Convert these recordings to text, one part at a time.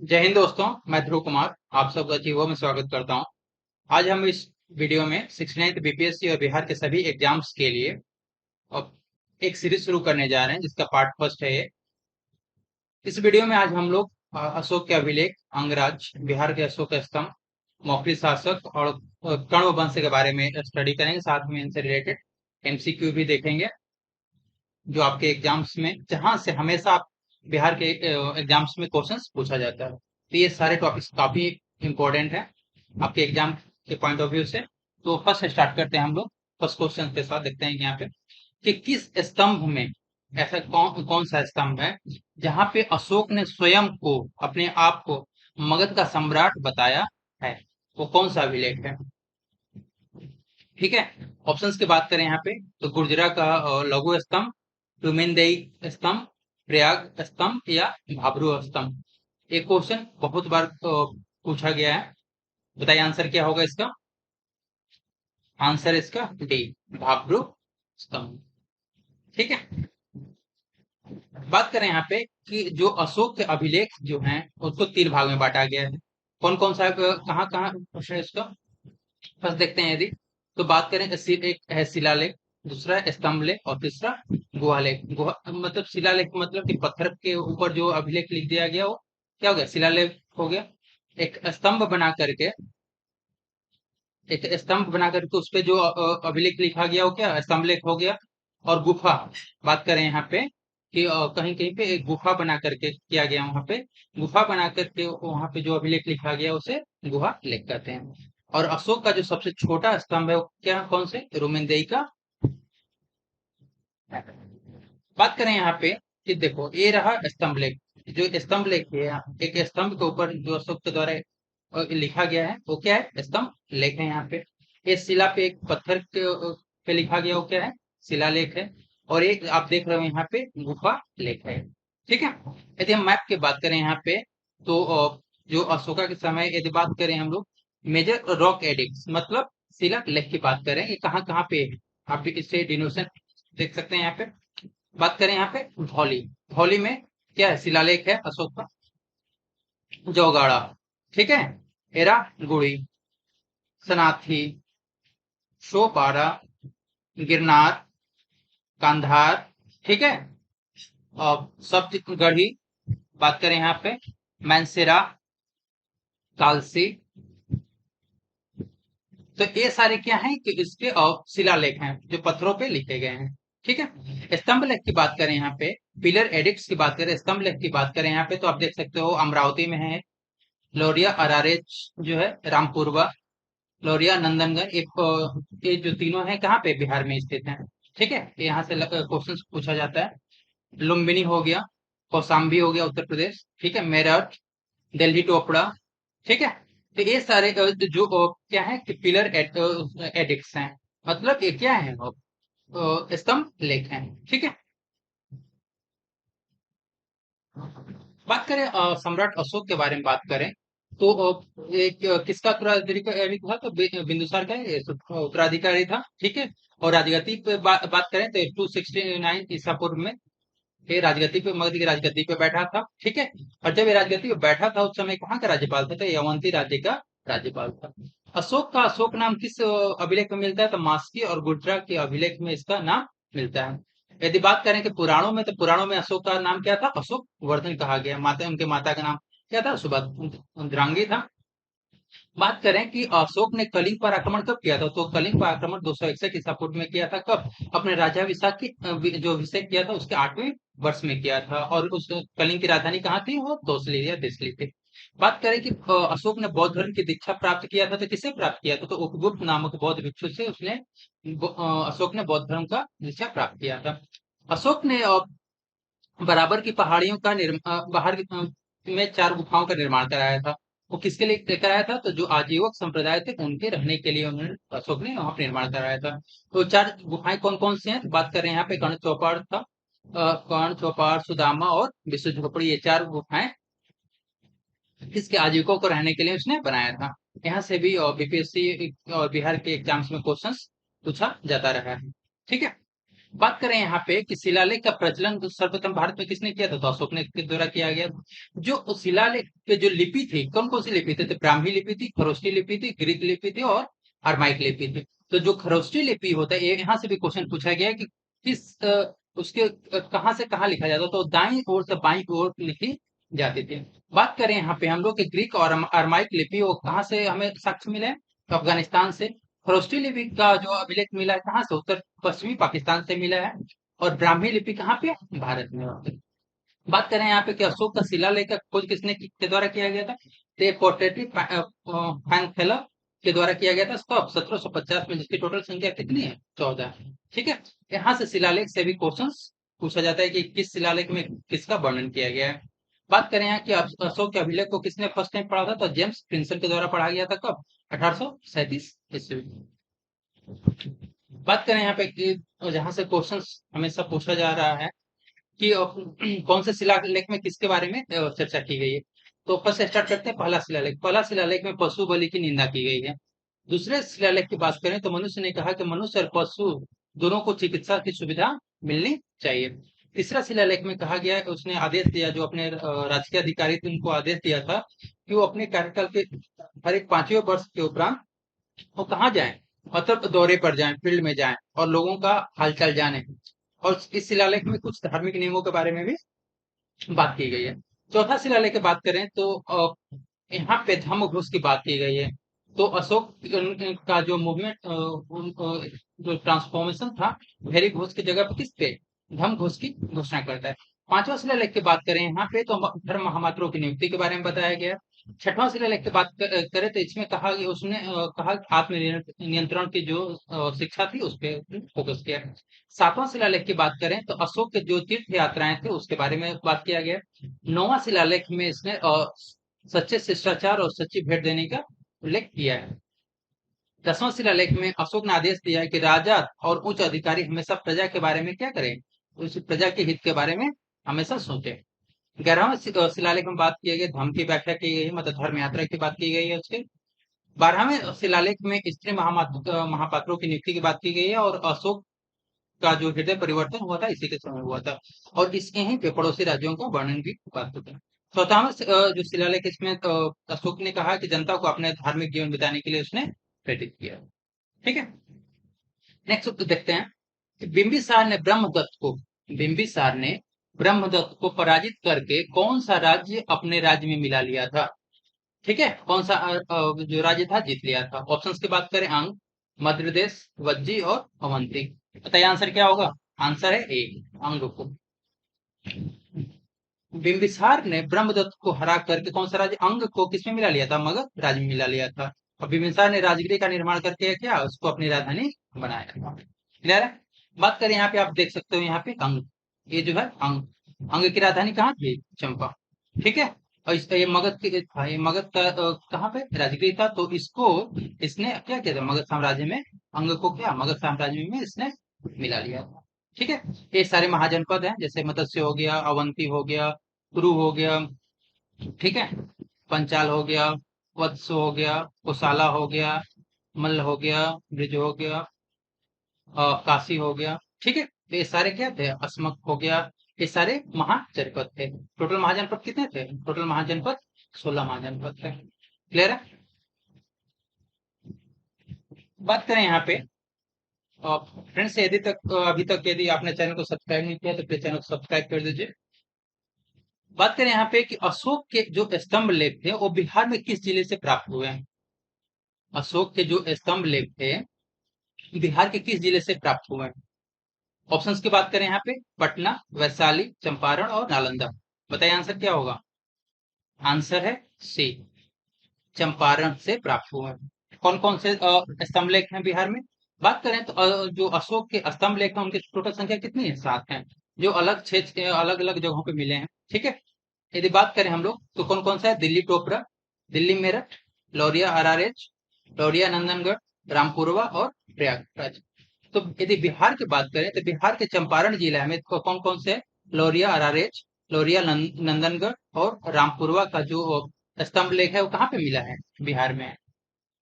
जय हिंद दोस्तों। मैं ध्रुव कुमार आप सबका जीवो में स्वागत करता हूं। आज हम इस वीडियो में 69th बीपीएससी और बिहार के सभी एग्जाम्स के लिए अब एक सीरीज शुरू करने जा रहे हैं जिसका पार्ट फर्स्ट है ये। इस वीडियो में आज हम लोग अशोक के अभिलेख, अंगराज, बिहार के अशोक स्तंभ, मौखरी शासक और कण्व वंश के बारे में स्टडी करेंगे। साथ में इनसे रिलेटेड एमसीक्यू भी देखेंगे जो आपके एग्जाम्स में, जहां से हमेशा बिहार के एग्जाम्स में क्वेश्चंस पूछा जाता है। तो ये सारे टॉपिक्स काफी इंपॉर्टेंट है आपके एग्जाम के पॉइंट ऑफ व्यू से। तो फर्स्ट स्टार्ट करते हैं हम लोग फर्स्ट क्वेश्चन के साथ। देखते हैं यहाँ पे कि किस स्तंभ में ऐसा कौन कौन सा स्तंभ है जहां पे अशोक ने स्वयं को, अपने आप को मगध का सम्राट बताया है। वो कौन सा अभिलेख है? ठीक है। ऑप्शंस की बात करें यहाँ पे तो गुर्जरा का लघु स्तंभ, तुमिनदेई स्तंभ, प्रयाग स्तंभ या भाब्रू स्तंभ। ये क्वेश्चन बहुत बार पूछा गया है। बताइए आंसर क्या होगा इसका? आंसर इसका डी, भाब्रू स्तंभ। ठीक है। बात करें यहाँ पे कि जो अशोक के अभिलेख जो हैं उसको तीन भाग में बांटा गया है। कौन कौन सा, कहाँ कहाँ क्वेश्चन है इसका? फर्स्ट देखते हैं। यदि तो बात करें एक है शिलालेख, दूसरा है स्तंभ लेख और तीसरा गुहालेख। गुहा मतलब शिलालेख मतलब कि पत्थर के ऊपर जो अभिलेख लिख दिया गया वो क्या हो गया? शिलालेख हो गया। एक स्तंभ बना करके, एक स्तंभ बना करके उस पे जो अभिलेख लिखा गया वो क्या? स्तंभ लेख हो गया। और गुफा, बात करें यहाँ पे कि कहीं कहीं पे एक गुफा बना करके किया गया, वहां पे गुफा बना करके वहां पे जो अभिलेख लिखा गया उसे गुहा लेख कहते हैं। और अशोक का जो सबसे छोटा स्तंभ है वो क्या, कौन से? रोमिनदेई का। बात करें यहाँ पे कि देखो ये रहा स्तंभ लेख। जो स्तंभ लेख है, एक स्तंभ के ऊपर जो अशोक के द्वारा लिखा गया है वो क्या है? स्तंभ लेख है। यहाँ पे ये शिला पे एक पत्थर के पे लिखा गया वो क्या है? शिलालेख है। और एक आप देख रहे हो यहाँ पे गुफा लेख है। ठीक है। यदि हम मैप की बात करें यहाँ पे तो जो अशोका के समय यदि बात करें हम लोग मेजर रॉक एडिक्स मतलब शिला लेख की बात करें, ये कहाँ कहाँ पे है आप इससे डिनोशन देख सकते हैं यहाँ पे। बात करें यहाँ पे धौली, धौली में क्या है? शिलालेख है अशोक का। जौगाड़ा, ठीक है, एरा गुड़ी, सनाथी, शोपारा, गिरनार, कांधार, ठीक है, और सप्तगढ़ी। बात करें यहाँ पे मैनसेरा, कालसी। तो ये सारे क्या हैं कि इसके शिलालेख हैं जो पत्थरों पे लिखे गए हैं। ठीक है। स्तंभ लेख की बात करें यहाँ पे, पिलर एडिक्ट्स की बात करें, स्तंभ लेख की बात करें यहाँ पे तो आप देख सकते हो अमरावती में है। लौरिया अरारेच जो है, रामपुरवा, लौरिया, नंदनगंज, ये जो तीनों हैं कहाँ पे? बिहार में स्थित हैं। ठीक है। यहाँ से क्वेश्चन पूछा जाता है। लुम्बिनी हो गया, कौशाम्बी हो गया उत्तर प्रदेश, ठीक है, मेरठ, दिल्ली टोपड़ा। ठीक है। तो ये सारे जो क्या है कि पिलर एडिक्ट्स हैं, मतलब ये क्या है? स्तंभ लेख हैं। ठीक है। बात करें सम्राट अशोक के बारे में बात करें तो एक किसका उत्तराधिकारी था? तो बिंदुसार का ये उत्तराधिकारी था। ठीक है। और राजगद्दी पे बात करें तो 269 ईसा पूर्व में ये राजगद्दी पे, मगध की राजगद्दी पे बैठा था। ठीक है। और जब ये राजगद्दी पे बैठा था उस समय कहाँ का राज्यपाल था? तो ये अवंती राज्य का राज्यपाल था। अशोक का अशोक नाम किस अभिलेख में मिलता है? तो मास्की और गुर्जरा के अभिलेख में इसका नाम मिलता है। यदि बात करें कि पुराणों में, तो पुराणों में अशोक का नाम क्या था? अशोक वर्धन कहा गया। माता, उनके माता का नाम क्या था? सुभद्रांगी था। बात करें कि अशोक ने कलिंग पर आक्रमण कब किया था? तो कलिंग पर आक्रमण 261 ईसा पूर्व में किया था। कब? अपने राज्याभिषेक की जो अभिषेक किया था उसके 8वें वर्ष में किया था। और उस कलिंग की राजधानी कहाँ थी? वो तोसली या दिसली थी। बात करें कि अशोक ने बौद्ध धर्म की दीक्षा प्राप्त किया था तो किससे प्राप्त किया था? तो उपगुप्त नामक बौद्ध भिक्षु से उसने अशोक ने बौद्ध धर्म का दीक्षा प्राप्त किया था। अशोक ने बराबर की पहाड़ियों का बाहर में 4 गुफाओं का निर्माण कराया था। वो किसके लिए कराया था? तो जो आजीवक संप्रदाय थे उनके रहने के लिए उन्होंने, अशोक ने वहां पर निर्माण कराया था। तो 4 गुफाएं कौन कौन सी हैं? तो बात करें यहाँ पे कर्ण चौपाड़ था, कर्ण चौपाड़, सुदामा और विष्णु झोपड़ी, ये 4 गुफाएं किसके आजीविकों को रहने के लिए उसने बनाया था। यहाँ से भी बीपीएससी और बिहार के एग्जाम्स में क्वेश्चंस पूछा जाता रहा है। ठीक है। बात करें यहाँ पे कि शिलालेख का प्रचलन तो सर्वप्रथम भारत में किसने किया था? तो अशोक ने के द्वारा किया गया। जो शिलालेख पे जो लिपि थी, कौन कौन सी लिपि थी? तो ब्राह्मी लिपि थी, खरोष्टी लिपि थी, ग्रीक लिपि थी और अरमाइक लिपि थी। तो जो खरोष्टी लिपि होता है, यहाँ से भी क्वेश्चन पूछा गया है कि किस उसके कहाँ से कहाँ लिखा जाता, तो दाई ओर से बाई ओर लिखी जाती थी। बात करें यहाँ पे हम लोग के ग्रीक और अरमाइक लिपि, वो कहाँ से हमें साक्ष्य मिले? तो अफगानिस्तान से। खरोष्टी लिपि का जो अभिलेख मिला है कहाँ से? उत्तर पश्चिमी पाकिस्तान से मिला है। और ब्राह्मी लिपि कहाँ पे? भारत में। बात करें यहाँ पे कि अशोक का शिलालेख का खोज के द्वारा किया गया था? तो ये पोर्ट्रेटिव फैनफेलर के द्वारा किया गया था। कब? 1750 में, जिसकी टोटल संख्या कितनी है? 14। ठीक है। यहाँ से शिलालेख से भी क्वेश्चन पूछा जाता है कि किस शिलालेख में किसका वर्णन किया गया है। बात करें यहाँ कि अशोक के अभिलेख को किसने फर्स्ट टाइम पढ़ा था? तो जेम्स प्रिंसन के द्वारा पढ़ा गया था। कब? 1837 ईस्वी। बात करें यहाँ पे कि जहां से क्वेश्चन हमेशा पूछा जा रहा है कि कौन से शिलालेख में किसके बारे में चर्चा की गई है। तो फर्स्ट स्टार्ट करते हैं पहला शिलालेख। पहला शिलालेख में पशु बलि की निंदा की गई है। दूसरे शिलालेख की बात करें तो मनुष्य ने कहा कि मनुष्य और पशु दोनों को चिकित्सा की सुविधा मिलनी चाहिए। तीसरा शिलालेख में कहा गया, उसने आदेश दिया, जो अपने राजकीय अधिकारी थे उनको आदेश दिया था कि वो अपने कार्यकाल के हर एक 5वें वर्ष के उपरांत वो कहाँ जाएं? मतलब दौरे पर जाएं, फील्ड में जाएं और लोगों का हालचाल जाने। और इस शिलालेख में कुछ धार्मिक नियमों के बारे में भी बात की गई है। चौथा शिलालेख की बात करें तो यहाँ पे धम्म घोष की बात की गई है। तो अशोक का जो मूवमेंट, जो ट्रांसफॉर्मेशन था, भेरी घोष की जगह पे किस पे? धम्म घोष की घोषणा करता है। पांचवा शिलालेख की बात करें यहाँ पे तो धर्म महामात्रों की नियुक्ति के बारे में बताया गया है। छठवां शिलालेख की बात करें तो इसमें कहा कि उसने कहा कि आत्म नियंत्रण की जो शिक्षा थी उस पर फोकस किया। सातवां शिलालेख की बात करें तो अशोक के जो तीर्थ यात्राएं थे उसके बारे में बात किया गया। नौवां शिलालेख में इसने सच्चे शिष्टाचार और सच्ची भेंट देने का उल्लेख किया है। 10वां शिलालेख में अशोक ने आदेश दिया है कि राजा और उच्च अधिकारी हमेशा प्रजा के बारे में क्या करें? उस प्रजा के हित के बारे में हमेशा सोचें। 11वां शिलालेख में बात की गई, धर्म की व्याख्या की गई है, मतलब धर्म यात्रा की बात की गई है उसके। 12वें शिलालेख में स्त्री महापात्रों की नियुक्ति की बात की गई है और अशोक का जो हृदय परिवर्तन हुआ था इसी के समय हुआ था। और इसके ही पे पड़ोसी राज्यों का वर्णन भी बात होता है। 14वां जो शिलालेख, इसमें अशोक ने कहा कि जनता को अपने धार्मिक जीवन बिताने के लिए उसने प्रेरित किया। ठीक है। नेक्स्ट देखते हैं कि बिंबिसार ने ब्रह्मदत्त को पराजित करके कौन सा राज्य अपने राज्य में मिला लिया था? ठीक है। कौन सा जो राज्य था जीत लिया था? ऑप्शंस की बात करें, अंग, मध्य प्रदेश, वज्जी और अवंती। बताइए आंसर क्या होगा? आंसर है ए, अंग को। बिंबिसार ने ब्रह्मदत्त को हरा करके कौन सा राज्य, अंग को किसमें मिला लिया था? मगध राज्य में मिला लिया था। और बिंबिसार ने राजगीर का निर्माण करके क्या उसको अपनी राजधानी बनाया था। क्लियर है? बात करें यहाँ पे, आप देख सकते हो यहाँ पे अंग, ये जो है अंग, अंग की राजधानी कहाँ थी? चंपा। ठीक है। और ये मगध की था, ये मगध का कहाँ पे? राजगीर था। तो इसको इसने क्या किया था? मगध साम्राज्य में अंग को क्या मगध साम्राज्य में इसने मिला लिया था। ठीक है। ये सारे महाजनपद हैं, जैसे मत्स्य हो गया, अवंती हो गया, कुरु हो गया, ठीक है, पंचाल हो गया, वत्स हो गया, कोसाला हो गया, मल्ल हो गया, ब्रिज हो गया, काशी हो गया। ठीक है। तो ये सारे क्या थे? अस्मक हो गया। ये सारे महाजनपद थे। टोटल महाजनपद कितने थे? टोटल महाजनपद 16 महाजनपद थे। क्लियर है? बात करें यहाँ पे फ्रेंड्स, यदि तक अभी तक यदि आपने चैनल को सब्सक्राइब नहीं किया तो प्लीज चैनल को सब्सक्राइब कर दीजिए। बात करें यहाँ पे कि अशोक के जो स्तंभ लेख थे वो बिहार में किस जिले से प्राप्त हुए हैं? अशोक के जो स्तंभ लेख थे बिहार के किस जिले से प्राप्त हुए हैं? ऑप्शंस की बात करें यहाँ पे, पटना, वैशाली, चंपारण और नालंदा। बताइए आंसर क्या होगा? आंसर है सी, चंपारण से प्राप्त हुए हैं। कौन कौन से स्तंभ लेख हैं बिहार में? बात करें तो जो अशोक के स्तंभ लेख हैं उनकी टोटल संख्या कितनी है? 7 हैं, जो अलग क्षेत्र अलग अलग जगहों पे मिले हैं। ठीक है। यदि बात करें हम लोग तो कौन कौन सा है? दिल्ली टोपरा, दिल्ली मेरठ, लौरिया अरारेच, लौरिया नंदनगढ़, रामपुरवा और प्रयागराज। तो यदि बिहार की बात करें तो बिहार के चंपारण जिला में कौन कौन से? लौरिया अरारेच, लौरिया नंदनगढ़ और रामपुरवा का जो स्तंभ लेख है वो कहाँ पे मिला है? बिहार में।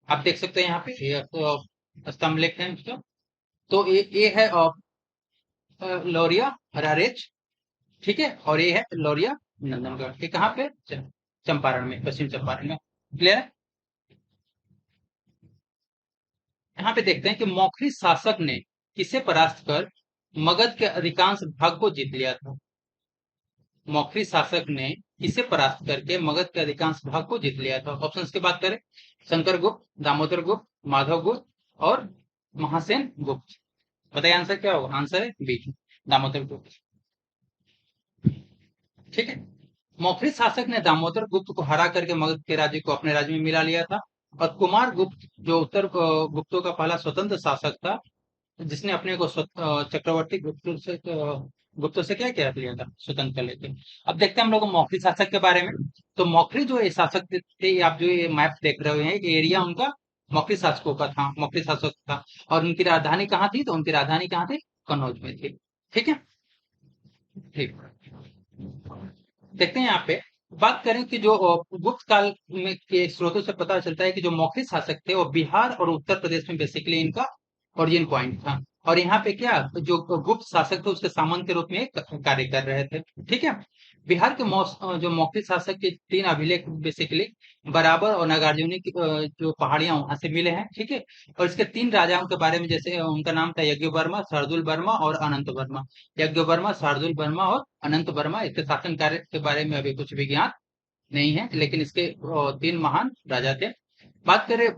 आप देख सकते हैं यहाँ पे स्तंभ लेख है उसका। तो ये है लौरिया रारेच, ठीक है, और ये है लौरिया नंदनगढ़। ये कहाँ पे? चंपारण में, पश्चिम चंपारण में। क्लियर है? यहाँ पे देखते हैं कि मौखरी शासक ने किसे परास्त कर मगध के अधिकांश भाग को जीत लिया था। मौखरी शासक ने किसे परास्त करके मगध के अधिकांश भाग को जीत लिया था? ऑप्शंस की बात करें, शंकर गुप्त, दामोदर गुप्त, माधव गुप्त और महासेन गुप्त। बताइए आंसर क्या होगा? आंसर है बी, दामोदर गुप्त। ठीक है, मौखरी शासक ने दामोदर गुप्त को हरा करके मगध के राज्य को अपने राज्य में मिला लिया था। और कुमार गुप्त जो उत्तर गुप्तों का पहला स्वतंत्र शासक था, जिसने अपने को चक्रवर्ती गुप्तों से क्या क्या लिया था? स्वतंत्र कर लेते। अब देखते हैं हम लोग मौखरी शासक के बारे में। तो मौखरी जो ये शासक थे, आप जो ये मैप देख रहे हैं, ये एरिया उनका मौखरी शासकों का था, मौखरी शासक था। और उनकी राजधानी कहाँ थी? तो उनकी राजधानी कहाँ थी? कन्नौज में थी। ठीक है, ठीक। देखते हैं यहाँ पे, बात करें कि जो गुप्त काल में के स्रोतों से पता चलता है कि जो मौखरी शासक थे वो बिहार और उत्तर प्रदेश में बेसिकली इनका ओरिजिन पॉइंट था। और यहाँ पे क्या, जो गुप्त शासक थे उसके सामंत के रूप में कार्य कर रहे थे। ठीक है, बिहार के जो मौखरी शासक के 3 अभिलेख बेसिकली बराबर और नागार्जुनी की जो पहाड़ियां वहां से मिले हैं। ठीक है, और इसके 3 राजाओं के बारे में, जैसे उनका नाम था यज्ञ वर्मा, शार्दुल वर्मा और अनंत वर्मा। यज्ञ वर्मा, शार्दुल वर्मा और अनंत वर्मा। इसके शासन कार्य के बारे में अभी कुछ भी ज्ञात नहीं है, लेकिन इसके 3 महान राजा थे। बात करें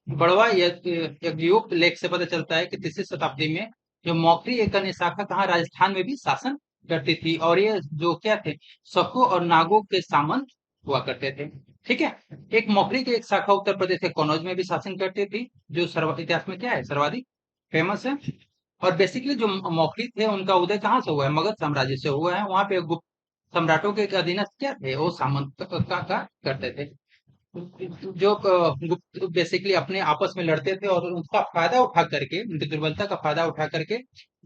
बड़वा यज्ञोप लेख से पता चलता है कि 3वीं शताब्दी में जो मौखरी एक अन्य शाखा कहाँ, राजस्थान में भी शासन करती थी। और ये जो क्या थे, शकों और नागों के सामंत हुआ करते थे। ठीक है, एक मौखरी की एक शाखा उत्तर प्रदेश के कन्नौज में भी शासन करती थी, जो इतिहास में क्या है, सर्वाधिक फेमस है। और बेसिकली जो मौखरी थे उनका उदय कहाँ से हुआ है? मगध साम्राज्य से हुआ है। वहां पे गुप्त सम्राटों के अधीनस्थ क्या थे, वो सामंत का करते थे। जो गुप्त बेसिकली अपने आपस में लड़ते थे, और उसका फायदा उठा करके, उनकी दुर्बलता का फायदा उठा करके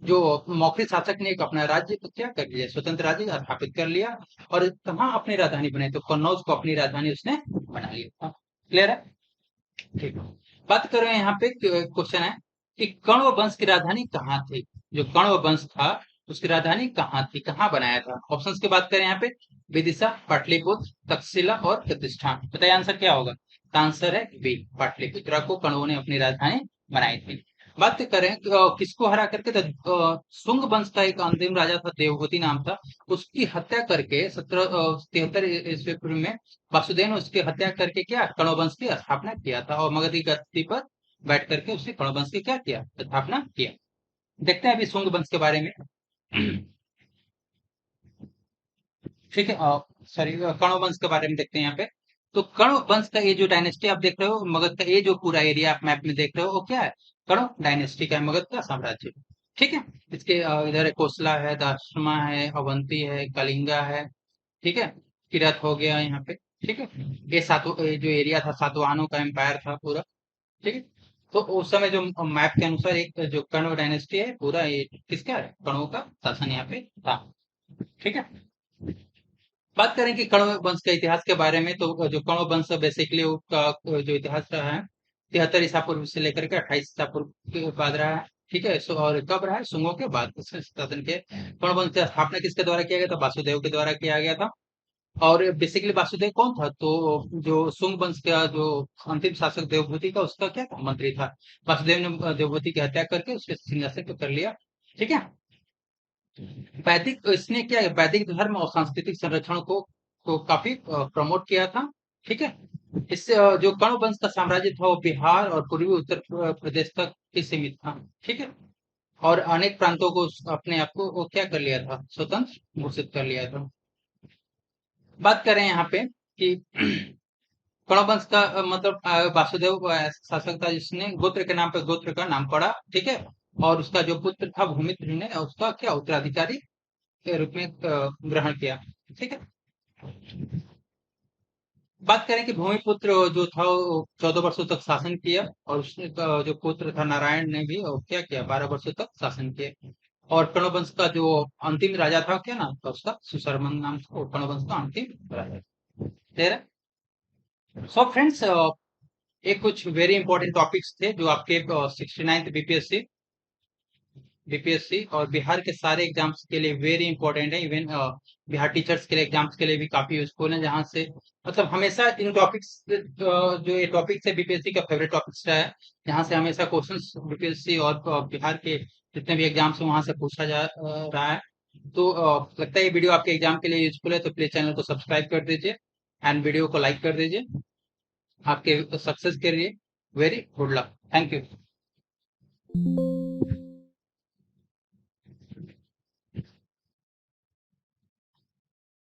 जो मौखरी शासक ने एक अपना राज्य को क्या कर लिया, स्वतंत्र राज्य स्थापित कर लिया। और कहाँ अपनी राजधानी बनाई? तो कन्नौज को अपनी राजधानी उसने बना लिया। क्लियर है? ठीक है। बात करें यहाँ पे, क्वेश्चन है कि कण्व वंश की राजधानी कहाँ थी? जो कण्व वंश था उसकी राजधानी कहाँ थी, कहाँ बनाया था? ऑप्शंस की बात करें यहाँ पे, विदिशा, पाटलिपुत्र, तक्षशिला और प्रतिष्ठान। बताइए आंसर क्या होगा? आंसर है बी, पाटलिपुत्र को कण्वों ने अपनी राजधानी बनाई थी। बात करें किसको हरा करके, तो शुंग वंश का एक अंतिम राजा था, देवहूति नाम था। उसकी हत्या करके 1773 ईस्वी पूर्व में वासुदेव ने उसकी हत्या करके क्या, कण्व वंश की स्थापना किया था। और मगध की गद्दी पर बैठ करके उसने कण्व वंश की क्या किया, स्थापना किया। देखते हैं अभी शुंग वंश के बारे में। ठीक है, सॉरी, कण्व वंश के बारे में देखते हैं यहाँ पे। तो कण्व वंश का ये जो डायनेस्टी आप देख रहे हो, मगध का ये जो पूरा एरिया आप मैप में देख रहे हो, वो क्या है? कण्व डायनेस्टी का है, मगध का साम्राज्य। ठीक है, इसके इधर कोसला है, दार्शमा है, अवंती है, कलिंगा है। ठीक है, किरत हो गया यहाँ पे। ठीक है, ये सातों ये जो एरिया था, सातवाहनों का एम्पायर था पूरा। ठीक है, तो उस समय जो मैप के अनुसार एक जो कण्व डायनेस्टी है, पूरा ये किसका है? कण्वों का शासन यहाँ पे था। ठीक है, बात करें कि कण्व वंश के इतिहास के बारे में, तो जो कण्व वंश बेसिकली उसका जो इतिहास रहा है, 73 ईसा पूर्व से लेकर के 28 ईसा पूर्व के बाद रहा है। ठीक है, और कब रहा है? शुंगों के बाद शासन के। कण्व वंश की स्थापना किसके द्वारा किया गया था? वासुदेव के द्वारा किया गया था। और बेसिकली वासुदेव कौन था? तो जो शुंग वंश का जो अंतिम शासक देवभूति का, उसका क्या था? मंत्री था। वासुदेव ने देवभूति की हत्या करके उसके सिंहासन को कर लिया। ठीक है, वैदिक इसने क्या है, वैदिक धर्म और सांस्कृतिक संरक्षण को काफी प्रमोट किया था। ठीक है, इससे जो कण्व वंश का साम्राज्य था वो बिहार और पूर्वी उत्तर प्रदेश तक ही सीमित था। ठीक है, और अनेक प्रांतों को अपने आप को वो क्या कर लिया था, स्वतंत्र घोषित कर लिया था। बात करें यहाँ पे कि कण्व वंश का मतलब वासुदेव शासक था, जिसने गोत्र के नाम पे गोत्र का नाम पड़ा। ठीक है, और उसका जो पुत्र था भूमित्र ने उसका क्या उत्तराधिकारी के रूप में ग्रहण किया। ठीक है, बात करें कि भूमिपुत्र जो था वो 14 वर्षों तक शासन किया। और उसने जो पुत्र था नारायण ने भी क्या किया, 12 वर्षों तक शासन किया। और कण्व वंश का जो अंतिम राजा था, क्या नाम था उसका? सुशर्मन नाम था, वो कण्व वंश का अंतिम राजा। तेरह। सो फ्रेंड्स, ये कुछ वेरी इंपॉर्टेंट टॉपिक्स थे जो आपके 69th बीपीएससी बीपीएससी और बिहार के सारे एग्जाम्स के लिए वेरी इंपॉर्टेंट है। इवन बिहार टीचर्स के लिए एग्जाम्स के लिए भी काफी यूजफुल है, जहाँ से मतलब हमेशा इन टॉपिक्स जो ये टॉपिक्स है बीपीएससी का फेवरेट टॉपिक्स रहा है, जहाँ से हमेशा क्वेश्चंस बीपीएससी और बिहार के जितने भी एग्जाम्स हैं वहां से पूछा जा रहा है। तो लगता है ये वीडियो आपके एग्जाम के लिए यूजफुल है, तो प्लीज चैनल को सब्सक्राइब कर दीजिए एंड वीडियो को लाइक कर दीजिए। आपके सक्सेस के लिए very good luck. Thank you.